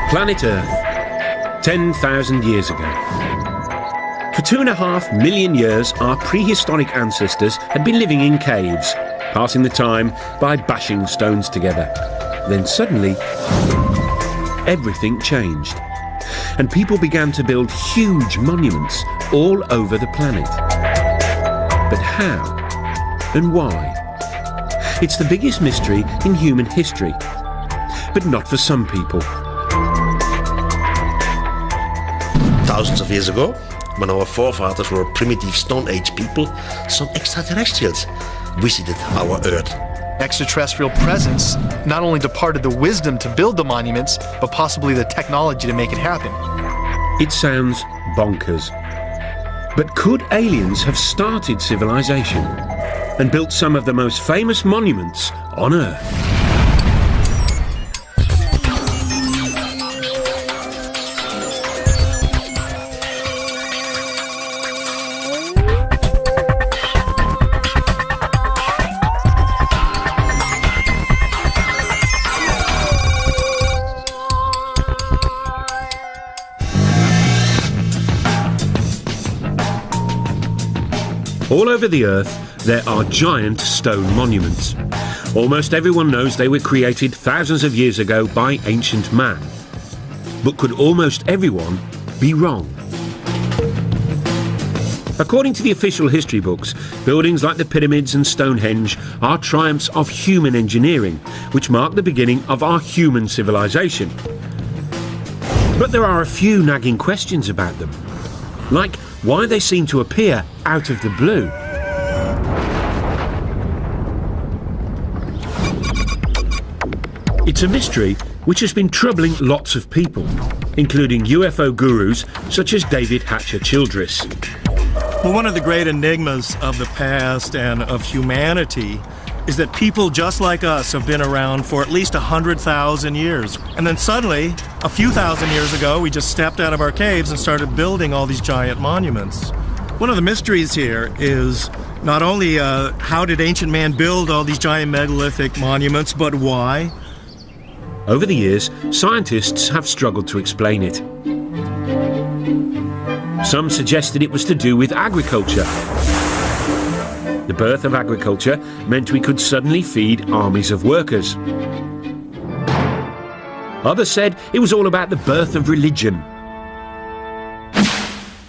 Planet Earth, 10,000 years ago. For 2.5 million years, our prehistoric ancestors had been living in caves, passing the time by bashing stones together. Then suddenly, everything changed, and people began to build huge monuments all over the planet. But how and why? It's the biggest mystery in human history, but not for some people. Thousands of years ago, when our forefathers were primitive Stone Age people, some extraterrestrials visited our Earth. Extraterrestrial presence not only departed the wisdom to build the monuments, but possibly the technology to make it happen. It sounds bonkers. But could aliens have started civilization and built some of the most famous monuments on Earth? All over the Earth, there are giant stone monuments. Almost everyone knows they were created thousands of years ago by ancient man. But could almost everyone be wrong? According to the official history books, buildings like the pyramids and Stonehenge are triumphs of human engineering, which mark the beginning of our human civilization. But there are a few nagging questions about them, like why they seem to appear out of the blue. It's a mystery which has been troubling lots of people, including UFO gurus such as David Hatcher Childress. Well, one of the great enigmas of the past and of humanity is that people just like us have been around for at least 100,000 years. And then suddenly, a few thousand years ago, we just stepped out of our caves and started building all these giant monuments. One of the mysteries here is not only how did ancient man build all these giant megalithic monuments, but why? Over the years, scientists have struggled to explain it. Some suggested it was to do with agriculture. The birth of agriculture meant we could suddenly feed armies of workers. Others said it was all about the birth of religion.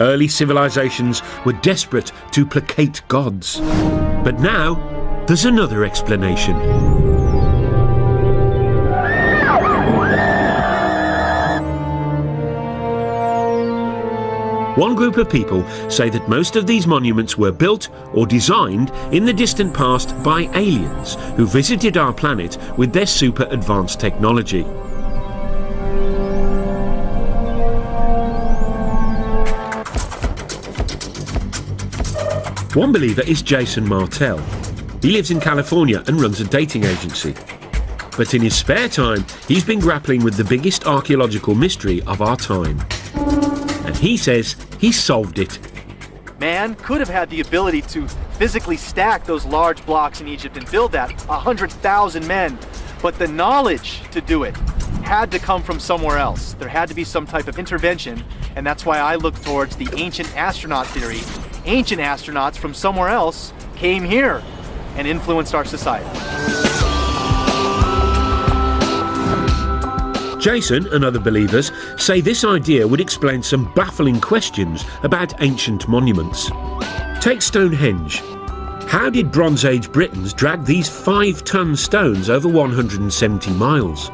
Early civilizations were desperate to placate gods. But now, there's another explanation. One group of people say that most of these monuments were built or designed in the distant past by aliens who visited our planet with their super advanced technology. One believer is Jason Martell. He lives in California and runs a dating agency. But in his spare time, he's been grappling with the biggest archaeological mystery of our time. And he says he solved it. Man could have had the ability to physically stack those large blocks in Egypt and build that, 100,000 men. But the knowledge to do it had to come from somewhere else. There had to be some type of intervention, and that's why I look towards the ancient astronaut theory. Ancient astronauts from somewhere else came here and influenced our society. Jason and other believers say this idea would explain some baffling questions about ancient monuments. Take Stonehenge. How did Bronze Age Britons drag these 5-ton stones over 170 miles?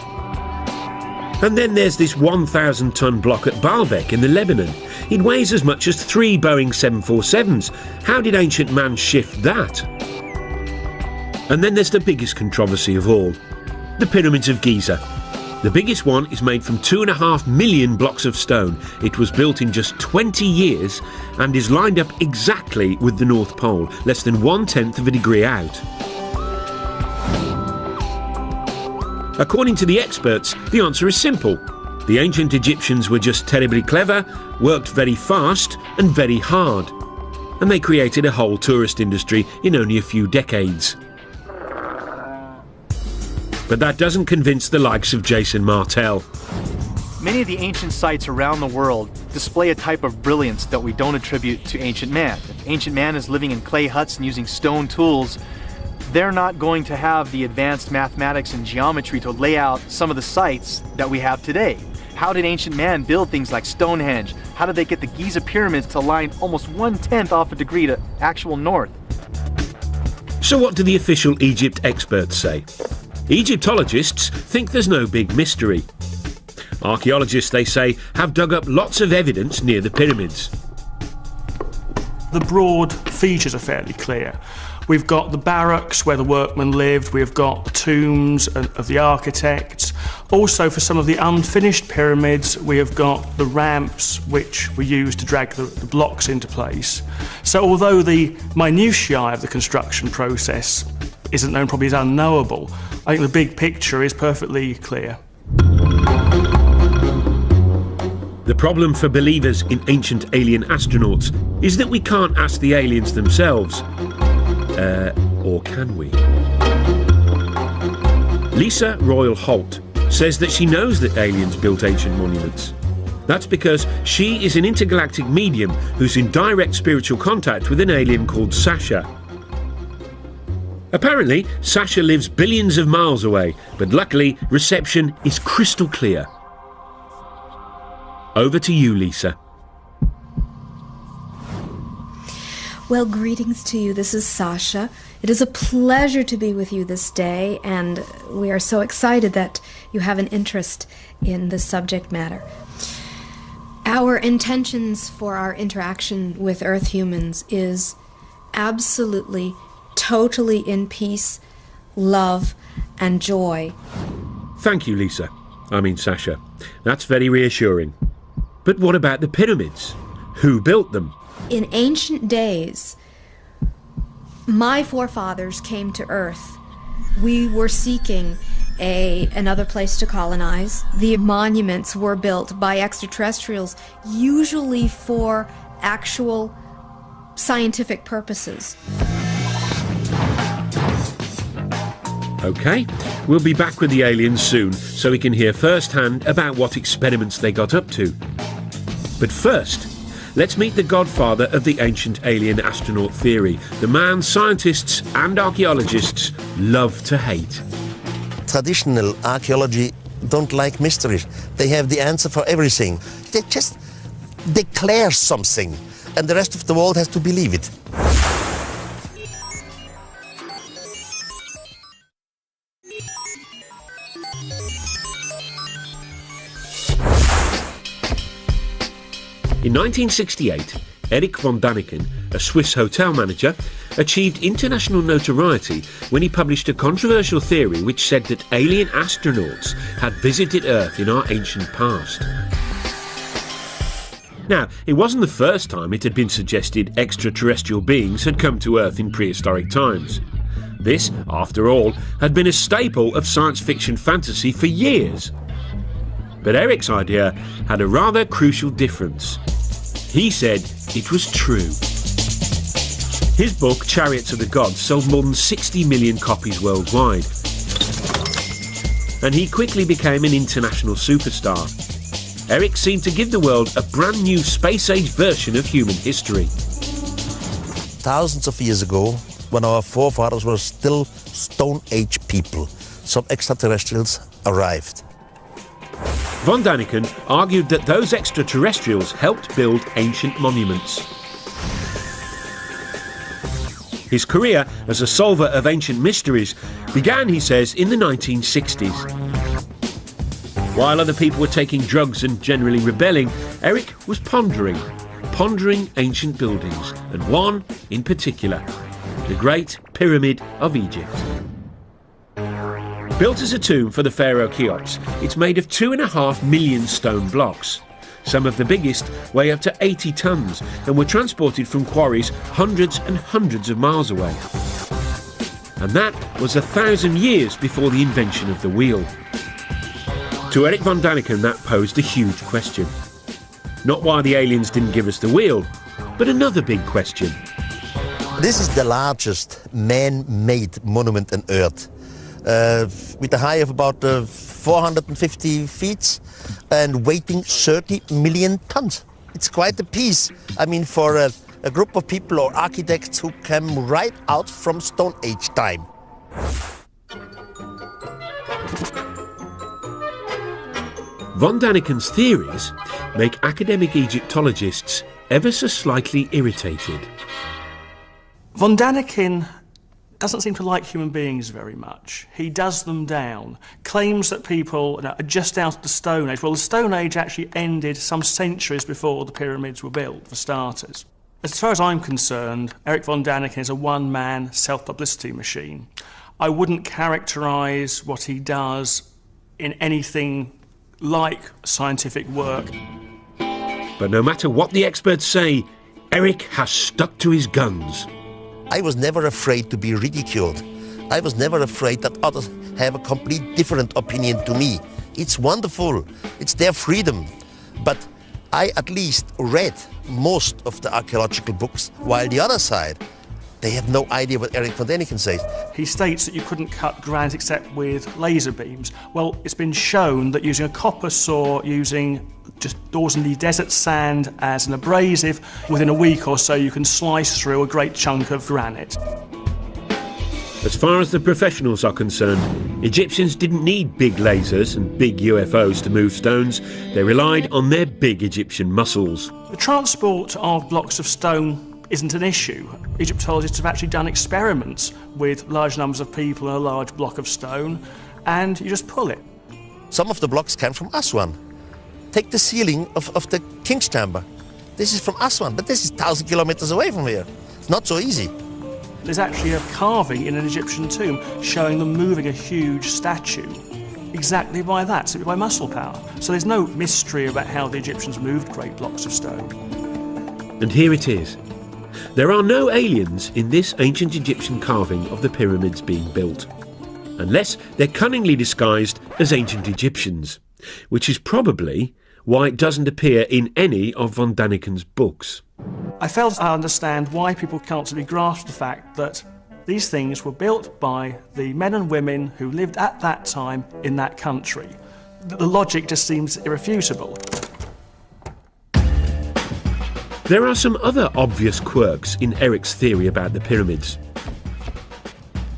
And then there's this 1,000-ton block at Baalbek in the Lebanon. It weighs as much as 3 Boeing 747s. How did ancient man shift that? And then there's the biggest controversy of all, the pyramids of Giza. The biggest one is made from 2.5 million blocks of stone. It was built in just 20 years and is lined up exactly with the North Pole, less than 1/10 of a degree out. According to the experts, the answer is simple. The ancient Egyptians were just terribly clever, worked very fast and very hard. And they created a whole tourist industry in only a few decades. But that doesn't convince the likes of Jason Martell. Many of the ancient sites around the world display a type of brilliance that we don't attribute to ancient man. If ancient man is living in clay huts and using stone tools, they're not going to have the advanced mathematics and geometry to lay out some of the sites that we have today. How did ancient man build things like Stonehenge? How did they get the Giza pyramids to line almost 1/10 off a degree to actual north? So what do the official Egypt experts say? Egyptologists think there's no big mystery. Archaeologists, they say, have dug up lots of evidence near the pyramids. The broad features are fairly clear. We've got the barracks where the workmen lived, we've got the tombs of the architects. Also, for some of the unfinished pyramids, we have got the ramps which were used to drag the blocks into place. So although the minutiae of the construction process isn't known, probably is unknowable, I think the big picture is perfectly clear. The problem for believers in ancient alien astronauts is that we can't ask the aliens themselves. Or can we? Lisa Royal-Holt says that she knows that aliens built ancient monuments. That's because she is an intergalactic medium who's in direct spiritual contact with an alien called Sasha. Apparently, Sasha lives billions of miles away, but luckily, reception is crystal clear. Over to you, Lisa. Well, greetings to you. This is Sasha. It is a pleasure to be with you this day, and we are so excited that you have an interest in this subject matter. Our intentions for our interaction with Earth humans is absolutely, totally in peace, love, and joy. Thank you, Lisa. I mean, Sasha. That's very reassuring. But what about the pyramids? Who built them? In ancient days, my forefathers came to Earth. We were seeking another place to colonize. The monuments were built by extraterrestrials, usually for actual scientific purposes. OK, we'll be back with the aliens soon so we can hear firsthand about what experiments they got up to. But first, let's meet the godfather of the ancient alien astronaut theory, the man scientists and archaeologists love to hate. Traditional archaeology don't like mysteries. They have the answer for everything. They just declare something, and the rest of the world has to believe it. In 1968, Erich von Däniken, a Swiss hotel manager, achieved international notoriety when he published a controversial theory which said that alien astronauts had visited Earth in our ancient past. Now, it wasn't the first time it had been suggested extraterrestrial beings had come to Earth in prehistoric times. This, after all, had been a staple of science fiction fantasy for years. But Erich's idea had a rather crucial difference. He said it was true. His book, Chariots of the Gods, sold more than 60 million copies worldwide. And he quickly became an international superstar. Erich seemed to give the world a brand new space-age version of human history. Thousands of years ago, when our forefathers were still Stone Age people, some extraterrestrials arrived. Von Däniken argued that those extraterrestrials helped build ancient monuments. His career as a solver of ancient mysteries began, he says, in the 1960s. While other people were taking drugs and generally rebelling, Erich was pondering ancient buildings, and one in particular, the Great Pyramid of Egypt. Built as a tomb for the Pharaoh Cheops, it's made of 2.5 million stone blocks. Some of the biggest weigh up to 80 tons and were transported from quarries hundreds and hundreds of miles away. And that was 1,000 years before the invention of the wheel. To Erich von Däniken, that posed a huge question. Not why the aliens didn't give us the wheel, but another big question. This is the largest man-made monument on Earth. with a height of about 450 feet and weighing 30 million tons. It's quite a piece. I mean, for a group of people or architects who came right out from Stone Age time. Von Daniken's theories make academic Egyptologists ever so slightly irritated. Von Daniken doesn't seem to like human beings very much. He does them down, claims that people are just out of the Stone Age. Well, the Stone Age actually ended some centuries before the pyramids were built, for starters. As far as I'm concerned, Eric von Daniken is a one-man self-publicity machine. I wouldn't characterise what he does in anything like scientific work. But no matter what the experts say, Eric has stuck to his guns. I was never afraid to be ridiculed. I was never afraid that others have a complete different opinion to me. It's wonderful. It's their freedom. But I at least read most of the archaeological books, while the other side, they have no idea what Eric von Daniken says. He states that you couldn't cut granite except with laser beams. Well, it's been shown that using a copper saw, using just ordinary desert sand as an abrasive, within a week or so you can slice through a great chunk of granite. As far as the professionals are concerned, Egyptians didn't need big lasers and big UFOs to move stones. They relied on their big Egyptian muscles. The transport of blocks of stone isn't an issue. Egyptologists have actually done experiments with large numbers of people in a large block of stone, and you just pull it. Some of the blocks came from Aswan. Take the ceiling of the King's Chamber. This is from Aswan, but this is 1,000 kilometers away from here. It's not so easy. There's actually a carving in an Egyptian tomb showing them moving a huge statue exactly by that, simply by muscle power. So there's no mystery about how the Egyptians moved great blocks of stone. And here it is. There are no aliens in this ancient Egyptian carving of the pyramids being built, unless they're cunningly disguised as ancient Egyptians, which is probably why it doesn't appear in any of von Daniken's books. I fail to understand why people can't really grasp the fact that these things were built by the men and women who lived at that time in that country. The logic just seems irrefutable. There are some other obvious quirks in Eric's theory about the pyramids.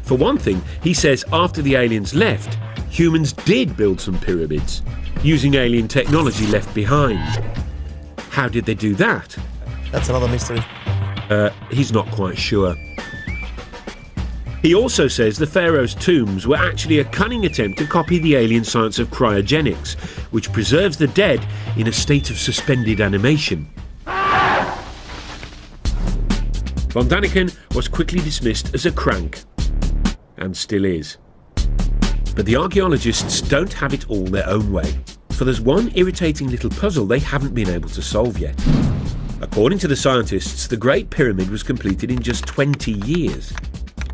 For one thing, he says after the aliens left, humans did build some pyramids, using alien technology left behind. How did they do that? That's another mystery. He's not quite sure. He also says the pharaoh's tombs were actually a cunning attempt to copy the alien science of cryogenics, which preserves the dead in a state of suspended animation. Von Daniken was quickly dismissed as a crank, and still is. But the archaeologists don't have it all their own way, for there's one irritating little puzzle they haven't been able to solve yet. According to the scientists, the Great Pyramid was completed in just 20 years.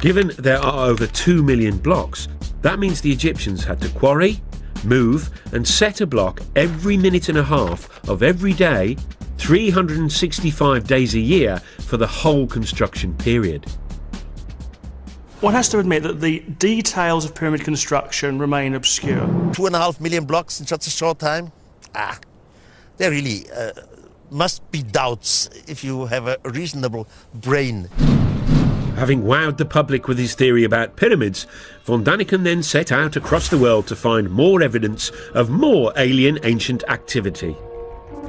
Given there are over 2 million blocks, that means the Egyptians had to quarry, move and set a block every minute and a half of every day, 365 days a year for the whole construction period. One has to admit that the details of pyramid construction remain obscure. 2.5 million blocks in such a short time? There really must be doubts if you have a reasonable brain. Having wowed the public with his theory about pyramids, von Daniken then set out across the world to find more evidence of more alien ancient activity.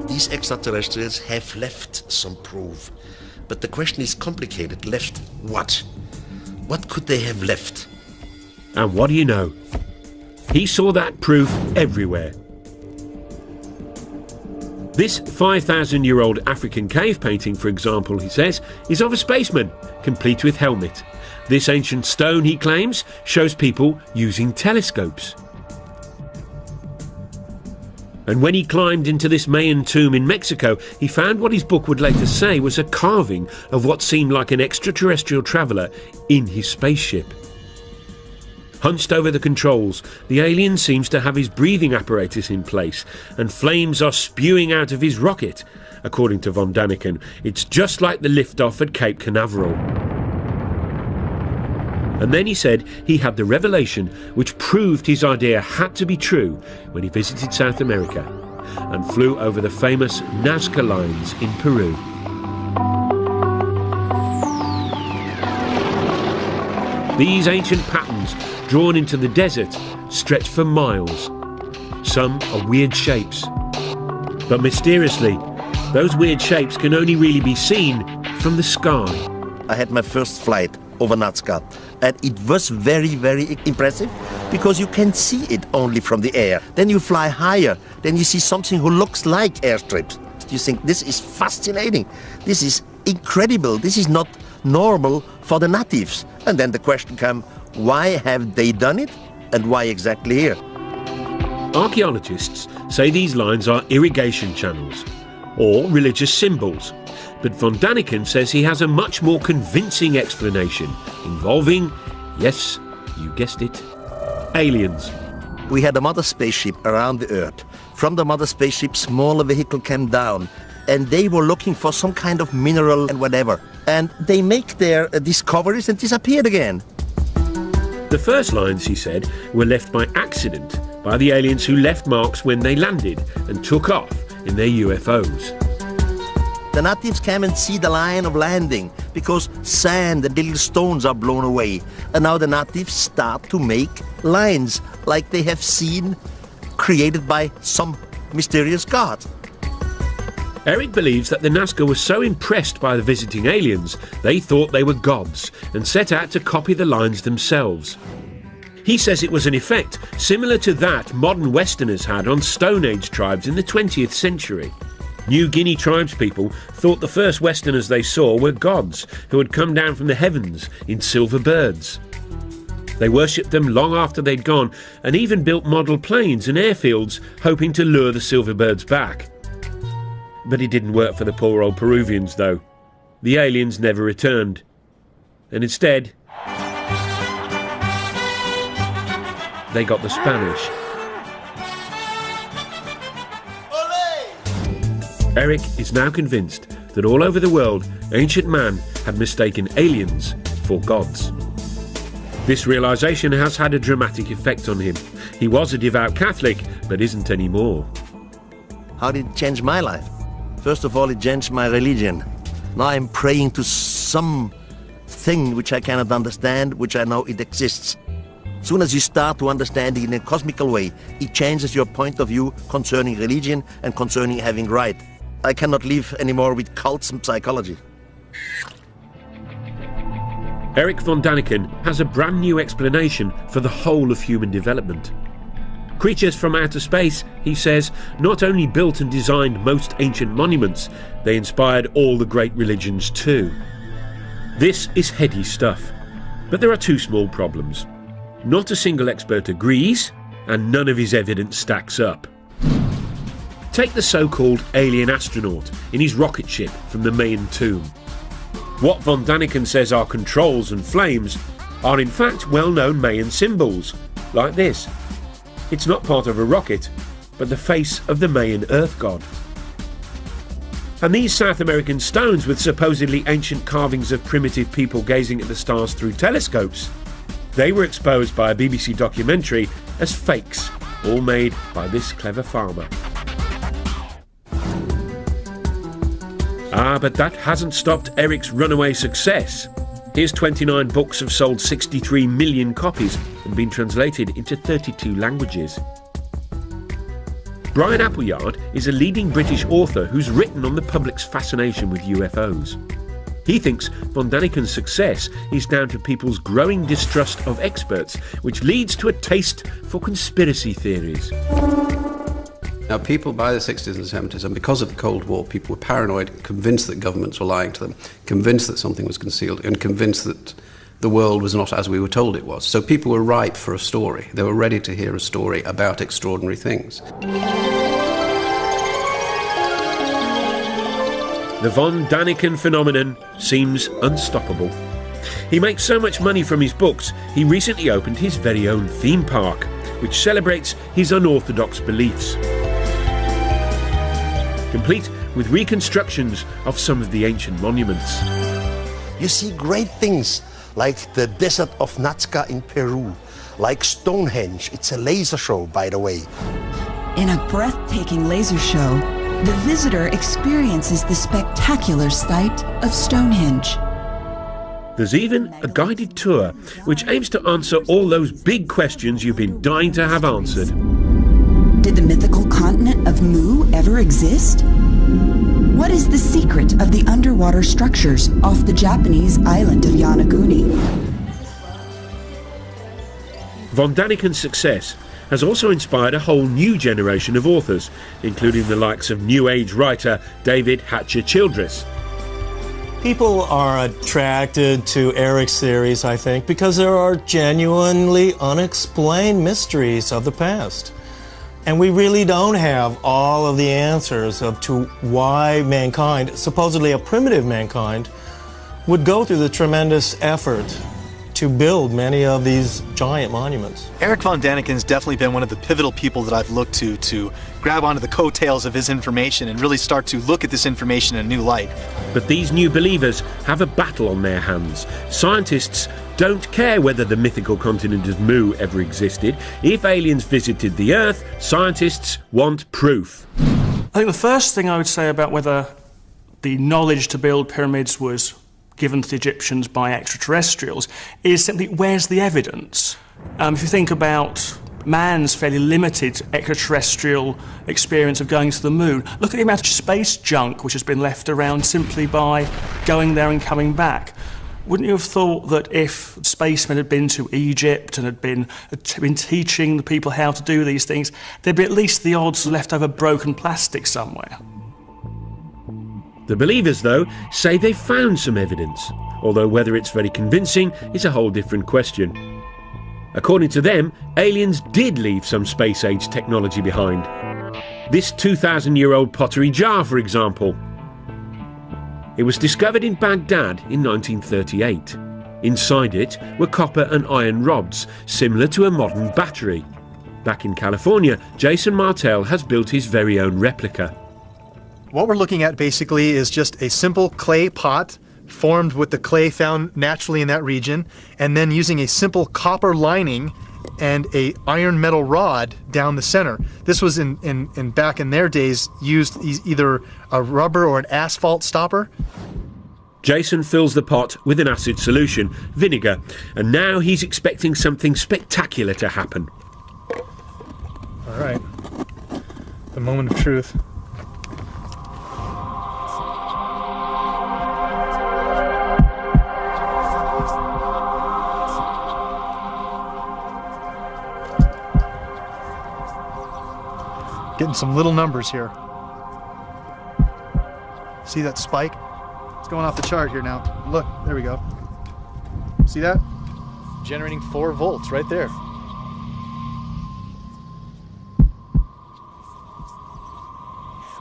These extraterrestrials have left some proof. But the question is complicated. Left what? What could they have left? And what do you know? He saw that proof everywhere. This 5,000-year-old African cave painting, for example, he says, is of a spaceman, complete with helmet. This ancient stone, he claims, shows people using telescopes. And when he climbed into this Mayan tomb in Mexico, he found what his book would later say was a carving of what seemed like an extraterrestrial traveller in his spaceship. Hunched over the controls, the alien seems to have his breathing apparatus in place, and flames are spewing out of his rocket. According to von Daniken, it's just like the liftoff at Cape Canaveral. And then he said he had the revelation which proved his idea had to be true when he visited South America and flew over the famous Nazca lines in Peru. These ancient patterns, drawn into the desert, stretch for miles. Some are weird shapes. But mysteriously, those weird shapes can only really be seen from the sky. I had my first flight over Nazca, and it was very, very impressive because you can see it only from the air. Then you fly higher, then you see something who looks like airstrips. You think, this is fascinating, this is incredible, this is not normal for the natives. And then the question comes, why have they done it, and why exactly here? Archaeologists say these lines are irrigation channels or religious symbols, but von Daniken says he has a much more convincing explanation involving, yes, you guessed it, aliens. We had a mother spaceship around the Earth. From the mother spaceship, smaller vehicle came down, and they were looking for some kind of mineral and whatever. And they make their discoveries and disappeared again. The first lines, he said, were left by accident by the aliens who left marks when they landed and took off in their UFOs. The natives came and see the line of landing because sand and little stones are blown away. And now the natives start to make lines like they have seen created by some mysterious god. Eric believes that the Nazca were so impressed by the visiting aliens, they thought they were gods and set out to copy the lines themselves. He says it was an effect similar to that modern Westerners had on Stone Age tribes in the 20th century. New Guinea tribespeople thought the first Westerners they saw were gods who had come down from the heavens in silver birds. They worshipped them long after they'd gone and even built model planes and airfields hoping to lure the silver birds back. But it didn't work for the poor old Peruvians, though. The aliens never returned. And instead, they got the Spanish. Eric is now convinced that all over the world, ancient man had mistaken aliens for gods. This realisation has had a dramatic effect on him. He was a devout Catholic, but isn't anymore. How did it change my life? First of all, it changed my religion. Now I'm praying to some thing which I cannot understand, which I know it exists. As soon as you start to understand it in a cosmical way, it changes your point of view concerning religion and concerning having right. I cannot live anymore with cults and psychology. Eric von Daniken has a brand new explanation for the whole of human development. Creatures from outer space, he says, not only built and designed most ancient monuments, they inspired all the great religions too. This is heady stuff, but there are two small problems. Not a single expert agrees, and none of his evidence stacks up. Take the so-called alien astronaut in his rocket ship from the Mayan tomb. What von Daniken says are controls and flames are in fact well-known Mayan symbols, like this. It's not part of a rocket, but the face of the Mayan earth god. And these South American stones with supposedly ancient carvings of primitive people gazing at the stars through telescopes, they were exposed by a BBC documentary as fakes, all made by this clever farmer. But that hasn't stopped Eric's runaway success. His 29 books have sold 63 million copies and been translated into 32 languages. Brian Appleyard is a leading British author who's written on the public's fascination with UFOs. He thinks von Daniken's success is down to people's growing distrust of experts, which leads to a taste for conspiracy theories. Now, people by the 60s and 70s, and because of the Cold War, people were paranoid, convinced that governments were lying to them, convinced that something was concealed, and convinced that the world was not as we were told it was. So people were ripe for a story. They were ready to hear a story about extraordinary things. The von Daniken phenomenon seems unstoppable. He makes so much money from his books, he recently opened his very own theme park, which celebrates his unorthodox beliefs. Complete with reconstructions of some of the ancient monuments. You see great things like the desert of Nazca in Peru, like Stonehenge. It's a laser show, by the way. In a breathtaking laser show, the visitor experiences the spectacular sight of Stonehenge. There's even a guided tour which aims to answer all those big questions you've been dying to have answered. Did the mythical continent of Mu ever exist? What is the secret of the underwater structures off the Japanese island of Yonaguni? Von Daniken's success has also inspired a whole new generation of authors, including the likes of New Age writer David Hatcher Childress. People are attracted to Eric's theories, I think, because there are genuinely unexplained mysteries of the past. And we really don't have all of the answers to why mankind, supposedly a primitive mankind, would go through the tremendous effort to build many of these giant monuments. Eric von Daniken's definitely been one of the pivotal people that I've looked to grab onto the coattails of his information and really start to look at this information in a new light. But these new believers have a battle on their hands. Scientists don't care whether the mythical continent of Mu ever existed. If aliens visited the Earth, scientists want proof. I think the first thing I would say about whether the knowledge to build pyramids was given to the Egyptians by extraterrestrials is simply, where's the evidence? If you think about man's fairly limited extraterrestrial experience of going to the moon, look at the amount of space junk which has been left around simply by going there and coming back. Wouldn't you have thought that if spacemen had been to Egypt and had been teaching the people how to do these things, there'd be at least the odds of leftover broken plastic somewhere? The believers, though, say they've found some evidence, although whether it's very convincing is a whole different question. According to them, aliens did leave some space-age technology behind. This 2,000-year-old pottery jar, for example. It was discovered in Baghdad in 1938. Inside it were copper and iron rods, similar to a modern battery. Back in California, Jason Martell has built his very own replica. What we're looking at basically is just a simple clay pot formed with the clay found naturally in that region, and then using a simple copper lining and a iron metal rod down the center. This was in back in their days used either a rubber or an asphalt stopper. Jason fills the pot with an acid solution, vinegar, and now he's expecting something spectacular to happen. All right, the moment of truth. Getting some little numbers here. See that spike? It's going off the chart here now. Look, there we go. See that? Generating 4 volts right there.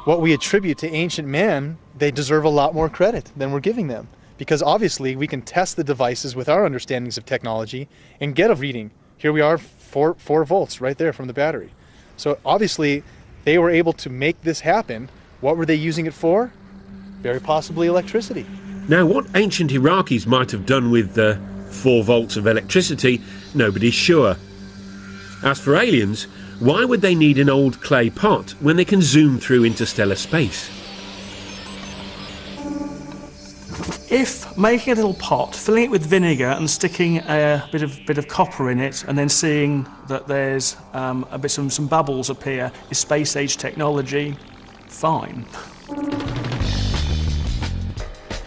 What we attribute to ancient man, they deserve a lot more credit than we're giving them. Because obviously we can test the devices with our understandings of technology and get a reading. Here we are, 4 volts right there from the battery. So obviously they were able to make this happen. What were they using it for? Very possibly electricity. Now, what ancient Iraqis might have done with 4 volts of electricity, nobody's sure. As for aliens, why would they need an old clay pot when they can zoom through interstellar space? If making a little pot, filling it with vinegar and sticking a bit of copper in it, and then seeing that there's some bubbles appear, is space-age technology, fine.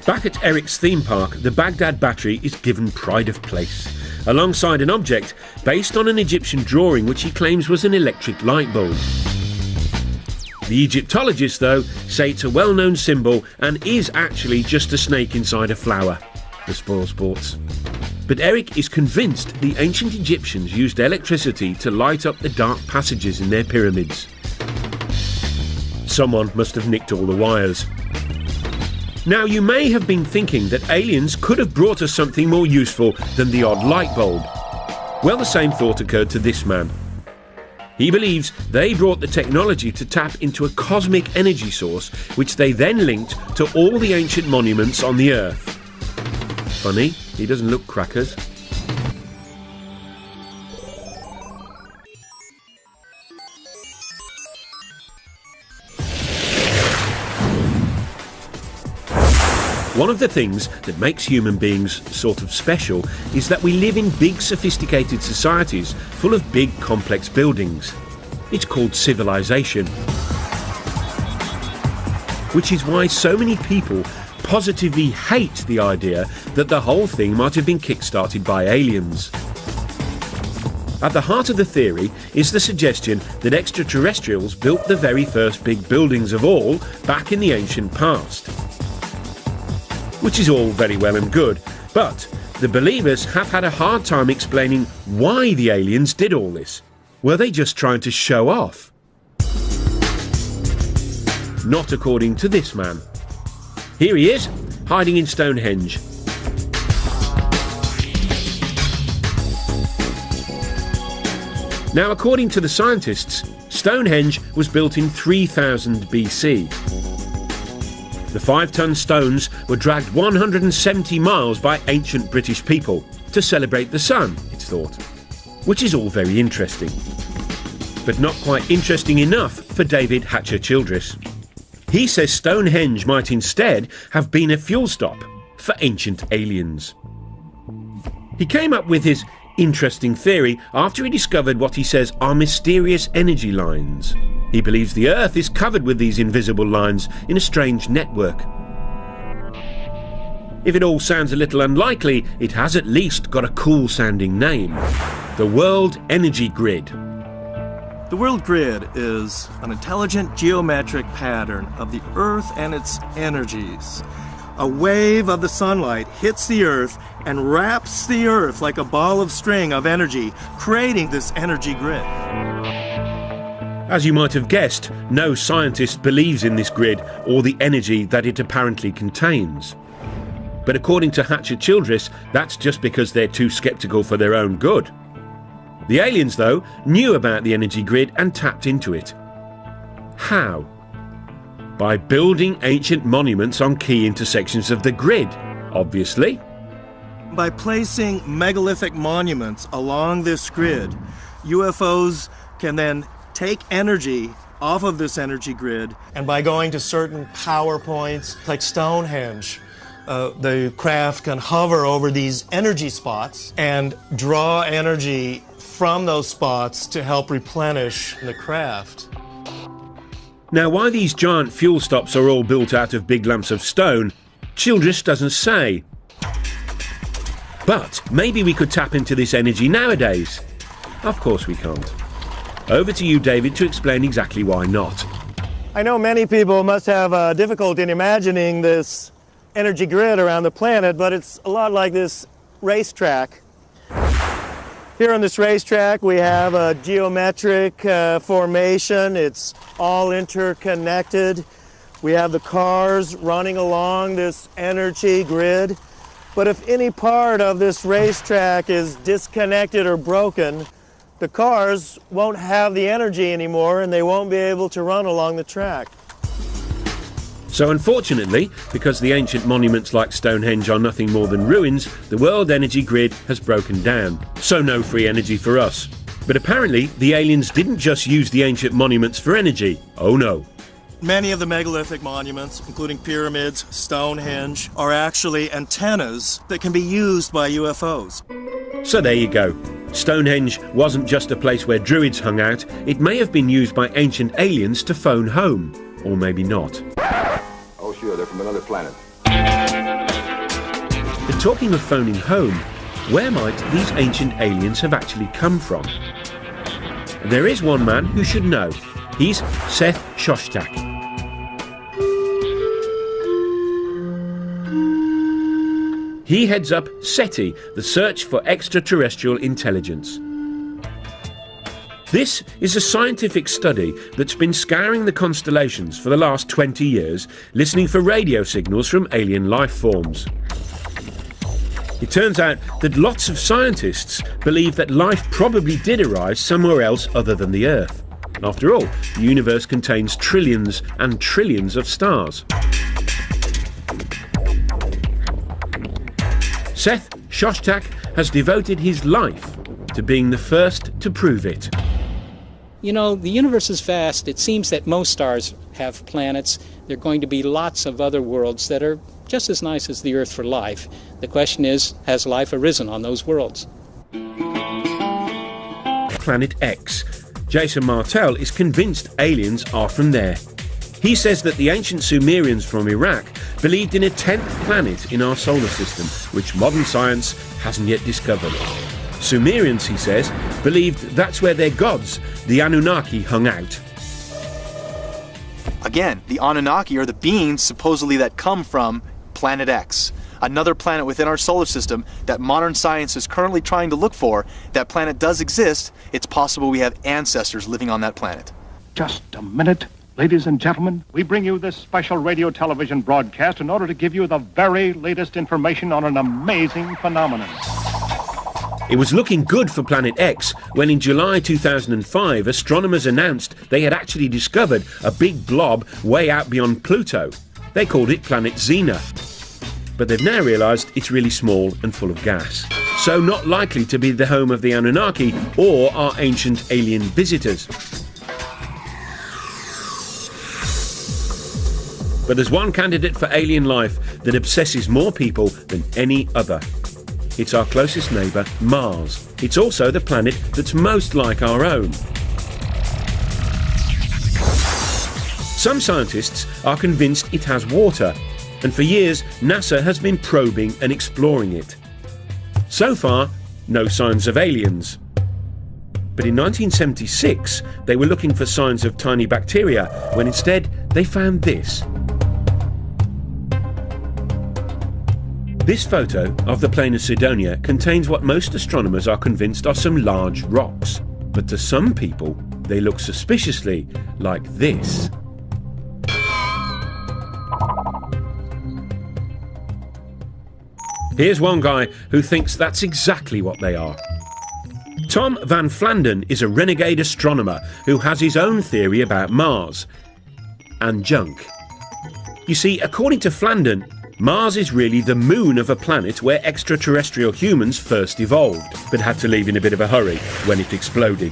Back at Eric's theme park, the Baghdad battery is given pride of place, alongside an object based on an Egyptian drawing which he claims was an electric light bulb. The Egyptologists, though, say it's a well-known symbol and is actually just a snake inside a flower. The spoil sports. But Eric is convinced the ancient Egyptians used electricity to light up the dark passages in their pyramids. Someone must have nicked all the wires. Now, you may have been thinking that aliens could have brought us something more useful than the odd light bulb. Well, the same thought occurred to this man. He believes they brought the technology to tap into a cosmic energy source, which they then linked to all the ancient monuments on the Earth. Funny? He doesn't look crackers. One of the things that makes human beings sort of special is that we live in big, sophisticated societies full of big, complex buildings. It's called civilization. Which is why so many people positively hate the idea that the whole thing might have been kick-started by aliens. At the heart of the theory is the suggestion that extraterrestrials built the very first big buildings of all back in the ancient past. Which is all very well and good, but the believers have had a hard time explaining why the aliens did all this. Were they just trying to show off? Not according to this man. Here he is, hiding in Stonehenge. Now, according to the scientists, Stonehenge was built in 3000 BC. The 5-ton stones were dragged 170 miles by ancient British people to celebrate the sun, it's thought. Which is all very interesting. But not quite interesting enough for David Hatcher-Childress. He says Stonehenge might instead have been a fuel stop for ancient aliens. He came up with his interesting theory after he discovered what he says are mysterious energy lines. He believes the Earth is covered with these invisible lines in a strange network. If it all sounds a little unlikely, it has at least got a cool-sounding name. The World Energy Grid. The World Grid is an intelligent geometric pattern of the Earth and its energies. A wave of the sunlight hits the Earth and wraps the Earth like a ball of string of energy, creating this energy grid. As you might have guessed, no scientist believes in this grid or the energy that it apparently contains. But according to Hatcher-Childress, that's just because they're too sceptical for their own good. The aliens, though, knew about the energy grid and tapped into it. How? By building ancient monuments on key intersections of the grid, obviously. By placing megalithic monuments along this grid, UFOs can then take energy off of this energy grid, and by going to certain power points like Stonehenge, the craft can hover over these energy spots and draw energy from those spots to help replenish the craft. Now, why these giant fuel stops are all built out of big lumps of stone, Childress doesn't say. But maybe we could tap into this energy nowadays. Of course we can't. Over to you, David, to explain exactly why not. I know many people must have difficulty in imagining this energy grid around the planet, but it's a lot like this racetrack. Here on this racetrack we have a geometric formation. It's all interconnected. We have the cars running along this energy grid. But if any part of this racetrack is disconnected or broken, the cars won't have the energy anymore and they won't be able to run along the track. So unfortunately, because the ancient monuments like Stonehenge are nothing more than ruins, the world energy grid has broken down. So no free energy for us. But apparently, the aliens didn't just use the ancient monuments for energy. Oh no. Many of the megalithic monuments, including pyramids, Stonehenge, are actually antennas that can be used by UFOs. So there you go. Stonehenge wasn't just a place where druids hung out, it may have been used by ancient aliens to phone home. Or maybe not. Oh sure, they're from another planet. But talking of phoning home, where might these ancient aliens have actually come from? There is one man who should know. He's Seth Shostak. He heads up SETI, the Search for Extraterrestrial Intelligence. This is a scientific study that's been scouring the constellations for the last 20 years, listening for radio signals from alien life forms. It turns out that lots of scientists believe that life probably did arise somewhere else other than the Earth. After all, the universe contains trillions and trillions of stars. Seth Shostak has devoted his life to being the first to prove it. You know, the universe is vast. It seems that most stars have planets. There are going to be lots of other worlds that are just as nice as the Earth for life. The question is, has life arisen on those worlds? Planet X. Jason Martell is convinced aliens are from there. He says that the ancient Sumerians from Iraq believed in a 10th planet in our solar system, which modern science hasn't yet discovered. Sumerians, he says, believed that's where their gods, the Anunnaki, hung out. Again, the Anunnaki are the beings supposedly that come from Planet X, another planet within our solar system that modern science is currently trying to look for. That planet does exist. It's possible we have ancestors living on that planet. Just a minute. Ladies and gentlemen, we bring you this special radio television broadcast in order to give you the very latest information on an amazing phenomenon. It was looking good for Planet X when in July 2005 astronomers announced they had actually discovered a big blob way out beyond Pluto. They called it Planet Xena. But they've now realised it's really small and full of gas, so not likely to be the home of the Anunnaki or our ancient alien visitors. But there's one candidate for alien life that obsesses more people than any other. It's our closest neighbour, Mars. It's also the planet that's most like our own. Some scientists are convinced it has water, and for years NASA has been probing and exploring it. So far, no signs of aliens. But in 1976, they were looking for signs of tiny bacteria, when instead they found this. This photo of the plain of Cydonia contains what most astronomers are convinced are some large rocks. But to some people, they look suspiciously like this. Here's one guy who thinks that's exactly what they are. Tom Van Flandern is a renegade astronomer who has his own theory about Mars and junk. You see, according to Flandern, Mars is really the moon of a planet where extraterrestrial humans first evolved, but had to leave in a bit of a hurry when it exploded.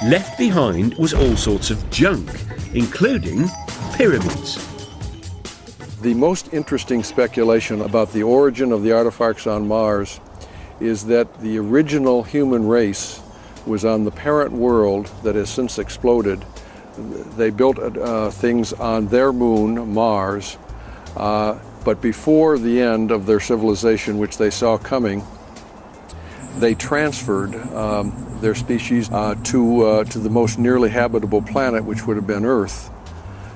Left behind was all sorts of junk, including pyramids. The most interesting speculation about the origin of the artifacts on Mars is that the original human race was on the parent world that has since exploded. They built things on their moon, Mars, but before the end of their civilization, which they saw coming, they transferred their species to the most nearly habitable planet, which would have been Earth.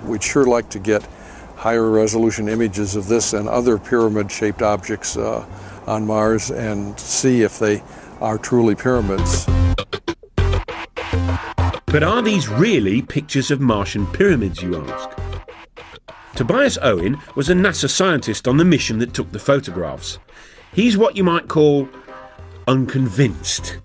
We'd sure like to get higher resolution images of this and other pyramid-shaped objects on Mars and see if they are truly pyramids. But are these really pictures of Martian pyramids, you ask? Tobias Owen was a NASA scientist on the mission that took the photographs. He's what you might call unconvinced.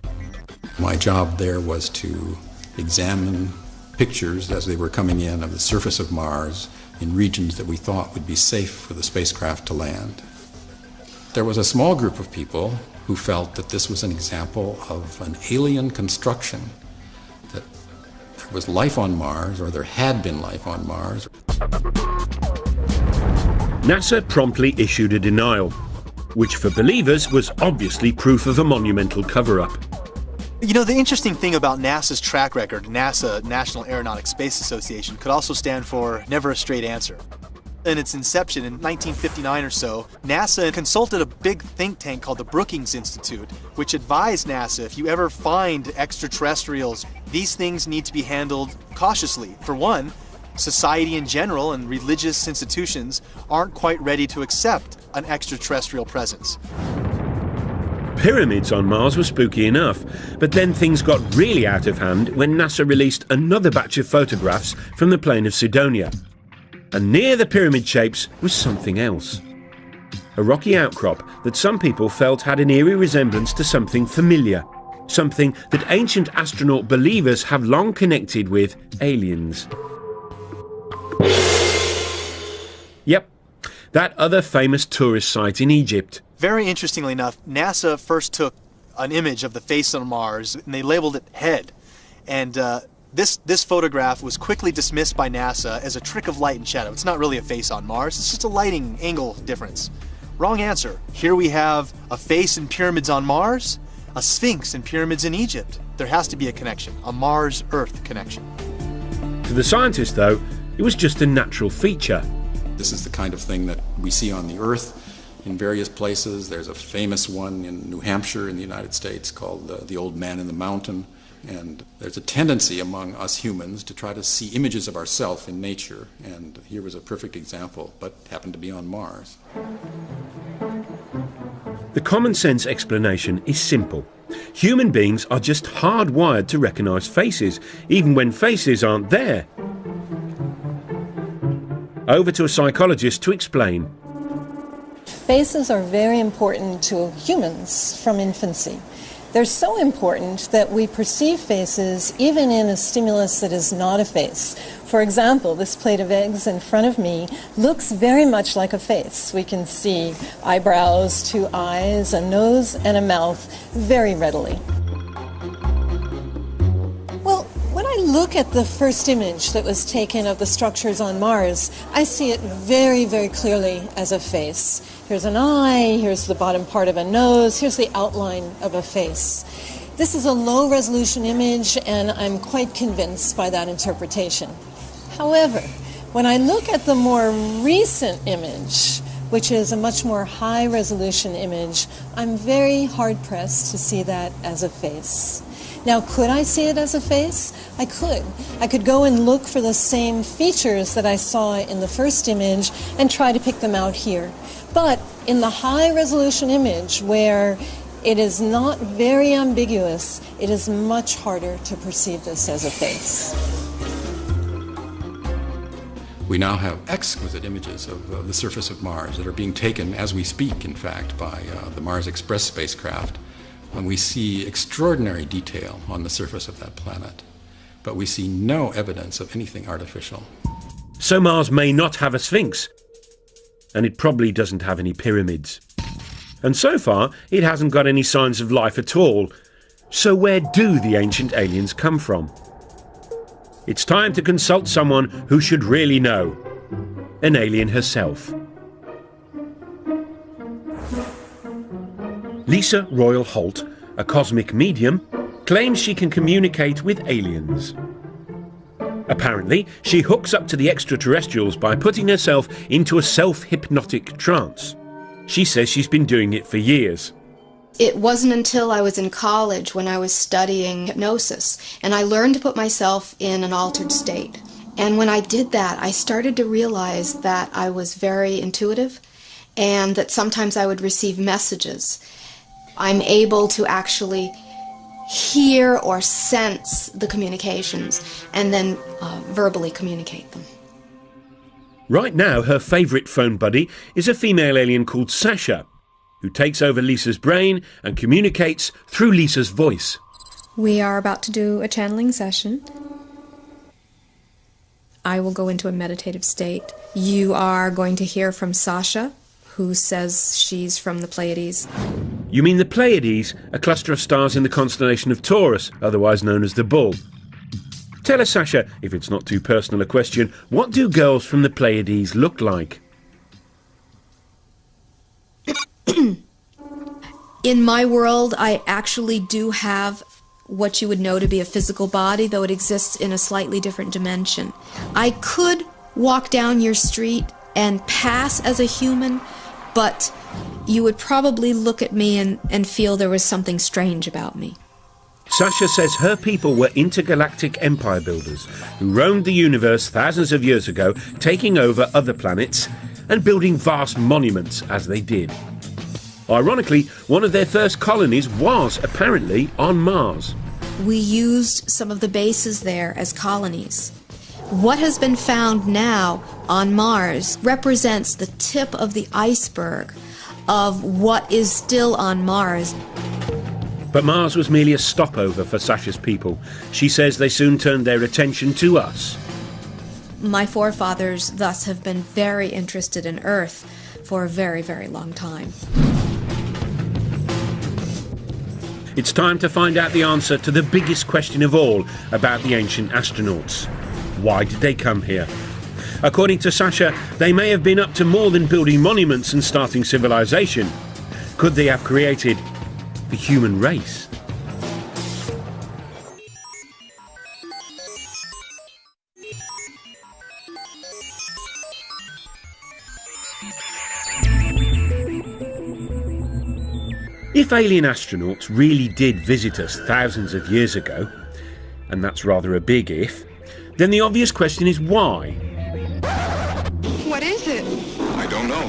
My job there was to examine pictures as they were coming in of the surface of Mars in regions that we thought would be safe for the spacecraft to land. There was a small group of people who felt that this was an example of an alien construction, that there was life on Mars, or there had been life on Mars. NASA promptly issued a denial, which for believers was obviously proof of a monumental cover-up. You know, the interesting thing about NASA's track record, NASA, National Aeronautics Space Association, could also stand for never a straight answer. In its inception in 1959 or so, NASA consulted a big think tank called the Brookings Institute, which advised NASA, if you ever find extraterrestrials, these things need to be handled cautiously. For one, society in general and religious institutions aren't quite ready to accept an extraterrestrial presence. Pyramids on Mars were spooky enough, but then things got really out of hand when NASA released another batch of photographs from the plain of Cydonia. And near the pyramid shapes was something else. A rocky outcrop that some people felt had an eerie resemblance to something familiar, something that ancient astronaut believers have long connected with aliens. Yep, that other famous tourist site in Egypt. Very interestingly enough, NASA first took an image of the face on Mars, and they labeled it head. And this photograph was quickly dismissed by NASA as a trick of light and shadow. It's not really a face on Mars, it's just a lighting angle difference. Wrong answer. Here we have a face in pyramids on Mars, a sphinx in pyramids in Egypt. There has to be a connection, a Mars-Earth connection. To the scientists, though, it was just a natural feature. This is the kind of thing that we see on the Earth in various places. There's a famous one in New Hampshire in the United States called the Old Man in the Mountain. And there's a tendency among us humans to try to see images of ourselves in nature. And here was a perfect example, but happened to be on Mars. The common sense explanation is simple. Human beings are just hardwired to recognise faces, even when faces aren't there. Over to a psychologist to explain. Faces are very important to humans from infancy. They're so important that we perceive faces even in a stimulus that is not a face. For example, this plate of eggs in front of me looks very much like a face. We can see eyebrows, two eyes, a nose, and a mouth very readily. Well, when I look at the first image that was taken of the structures on Mars, I see it very, very clearly as a face. Here's an eye, here's the bottom part of a nose, here's the outline of a face. This is a low-resolution image, and I'm quite convinced by that interpretation. However, when I look at the more recent image, which is a much more high-resolution image, I'm very hard-pressed to see that as a face. Now, could I see it as a face? I could. I could go and look for the same features that I saw in the first image and try to pick them out here. But in the high-resolution image, where it is not very ambiguous, it is much harder to perceive this as a face. We now have exquisite images of the surface of Mars that are being taken as we speak, in fact, by the Mars Express spacecraft. And we see extraordinary detail on the surface of that planet, but we see no evidence of anything artificial. So Mars may not have a sphinx, and it probably doesn't have any pyramids. And so far, it hasn't got any signs of life at all. So where do the ancient aliens come from? It's time to consult someone who should really know. An alien herself. Lisa Royal Holt, a cosmic medium, claims she can communicate with aliens. Apparently, she hooks up to the extraterrestrials by putting herself into a self-hypnotic trance. She says she's been doing it for years. It wasn't until I was in college when I was studying hypnosis, and I learned to put myself in an altered state. And when I did that, I started to realize that I was very intuitive and that sometimes I would receive messages. I'm able to actually hear or sense the communications and then verbally communicate them. Right now, her favourite phone buddy is a female alien called Sasha, who takes over Lisa's brain and communicates through Lisa's voice. We are about to do a channeling session. I will go into a meditative state. You are going to hear from Sasha, who says she's from the Pleiades. You mean the Pleiades, a cluster of stars in the constellation of Taurus, otherwise known as the Bull. Tell us, Sasha, if it's not too personal a question, what do girls from the Pleiades look like? In my world, I actually do have what you would know to be a physical body, though it exists in a slightly different dimension. I could walk down your street and pass as a human, but you would probably look at me and feel there was something strange about me. Sasha says her people were intergalactic empire builders who roamed the universe thousands of years ago, taking over other planets and building vast monuments as they did. Ironically, one of their first colonies was apparently on Mars. We used some of the bases there as colonies. What has been found now on Mars represents the tip of the iceberg of what is still on Mars. But Mars was merely a stopover for Sasha's people. She says they soon turned their attention to us. My forefathers thus have been very interested in Earth for a very, very long time. It's time to find out the answer to the biggest question of all about the ancient astronauts. Why did they come here? According to Sasha, they may have been up to more than building monuments and starting civilization. Could they have created the human race? If alien astronauts really did visit us thousands of years ago, and that's rather a big if, then the obvious question is why? What is it? I don't know.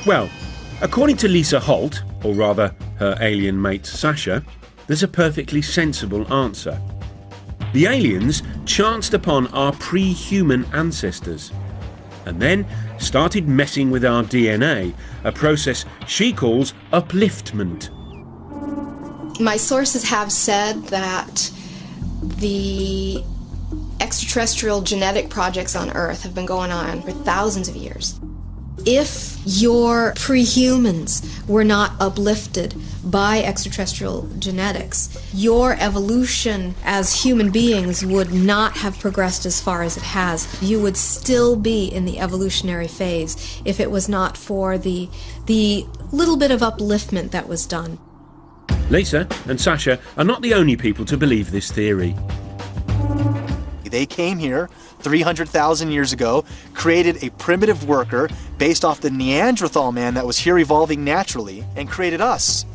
Well, according to Lisa Holt, or rather her alien mate Sasha, there's a perfectly sensible answer. The aliens chanced upon our pre-human ancestors and then started messing with our DNA, a process she calls upliftment. My sources have said that the extraterrestrial genetic projects on Earth have been going on for thousands of years. If your pre-humans were not uplifted by extraterrestrial genetics, your evolution as human beings would not have progressed as far as it has. You would still be in the evolutionary phase if it was not for the little bit of upliftment that was done. Lisa and Sasha are not the only people to believe this theory. They came here 300,000 years ago, created a primitive worker based off the Neanderthal man that was here evolving naturally, and created us.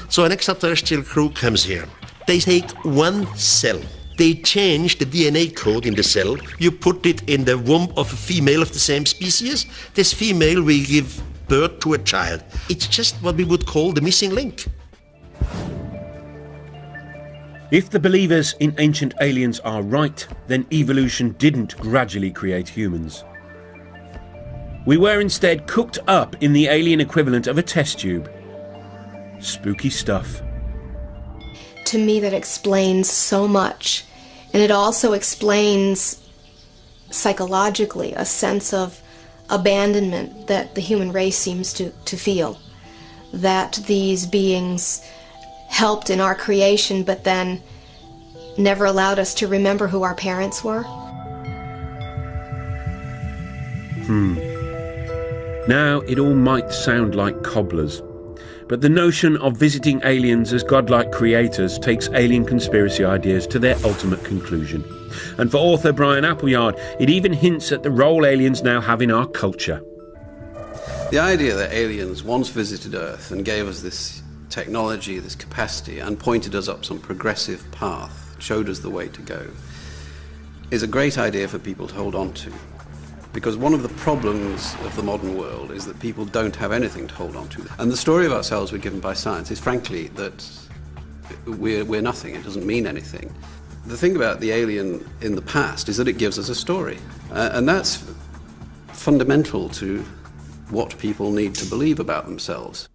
So an extraterrestrial crew comes here. They take one cell. They change the DNA code in the cell. You put it in the womb of a female of the same species. This female will give birth to a child. It's just what we would call the missing link. If the believers in ancient aliens are right, then evolution didn't gradually create humans. We were instead cooked up in the alien equivalent of a test tube. Spooky stuff. To me, that explains so much. And it also explains psychologically a sense of abandonment that the human race seems to feel. That these beings helped in our creation, but then never allowed us to remember who our parents were. Now, it all might sound like cobblers, but the notion of visiting aliens as godlike creators takes alien conspiracy ideas to their ultimate conclusion. And for author Brian Appleyard, it even hints at the role aliens now have in our culture. The idea that aliens once visited Earth and gave us this technology, this capacity, and pointed us up some progressive path, showed us the way to go, is a great idea for people to hold on to. Because one of the problems of the modern world is that people don't have anything to hold on to. And the story of ourselves we're given by science is frankly that we're nothing, it doesn't mean anything. The thing about the alien in the past is that it gives us a story. And that's fundamental to what people need to believe about themselves.